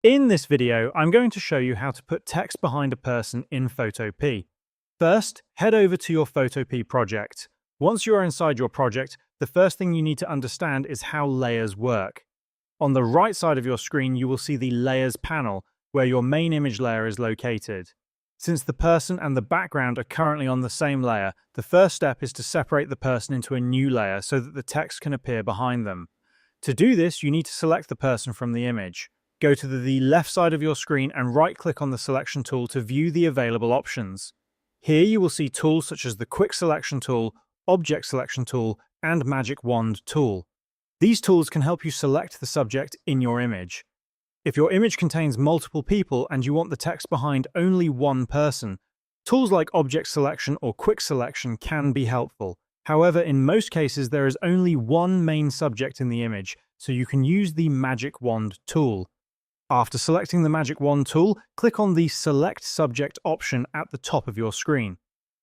In this video, I'm going to show you how to put text behind a person in Photopea. First, head over to your Photopea project. Once you are inside your project, the first thing you need to understand is how layers work. On the right side of your screen, you will see the Layers panel, where your main image layer is located. Since the person and the background are currently on the same layer, the first step is to separate the person into a new layer so that the text can appear behind them. To do this, you need to select the person from the image. Go to the left side of your screen and right-click on the selection tool to view the available options. Here you will see tools such as the Quick Selection tool, Object Selection tool, and Magic Wand tool. These tools can help you select the subject in your image. If your image contains multiple people and you want the text behind only one person, tools like Object Selection or Quick Selection can be helpful. However, in most cases there is only one main subject in the image, so you can use the Magic Wand tool. After selecting the Magic Wand tool, click on the Select Subject option at the top of your screen.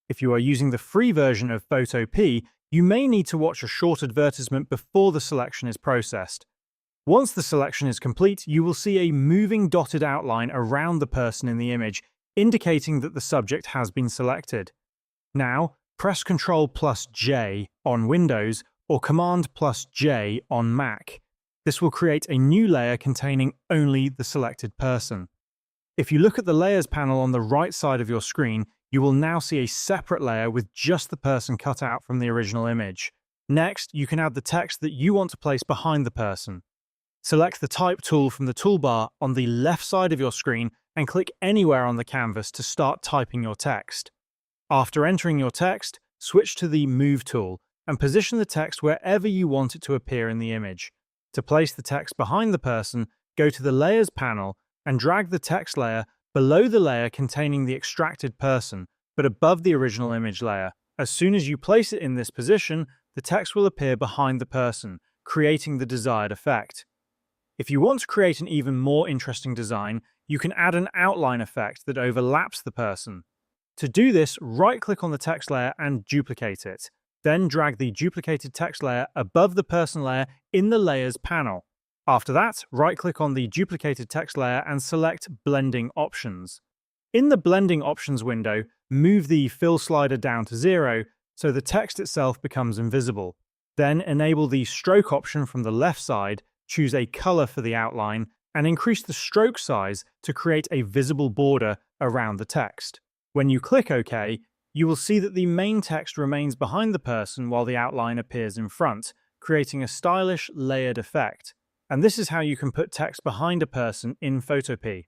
If you are using the free version of Photopea, you may need to watch a short advertisement before the selection is processed. Once the selection is complete, you will see a moving dotted outline around the person in the image, indicating that the subject has been selected. Now, press Ctrl+J on Windows or Command+J on Mac. This will create a new layer containing only the selected person. If you look at the Layers panel on the right side of your screen, you will now see a separate layer with just the person cut out from the original image. Next, you can add the text that you want to place behind the person. Select the Type tool from the toolbar on the left side of your screen and click anywhere on the canvas to start typing your text. After entering your text, switch to the Move tool and position the text wherever you want it to appear in the image. To place the text behind the person, go to the Layers panel and drag the text layer below the layer containing the extracted person, but above the original image layer. As soon as you place it in this position, the text will appear behind the person, creating the desired effect. If you want to create an even more interesting design, you can add an outline effect that overlaps the person. To do this, right-click on the text layer and duplicate it. Then drag the duplicated text layer above the person layer in the Layers panel. After that, right-click on the duplicated text layer and select Blending Options. In the Blending Options window, move the Fill slider down to 0 so the text itself becomes invisible. Then enable the Stroke option from the left side, choose a color for the outline, and increase the stroke size to create a visible border around the text. When you click OK, you will see that the main text remains behind the person while the outline appears in front, creating a stylish, layered effect. And this is how you can put text behind a person in Photopea.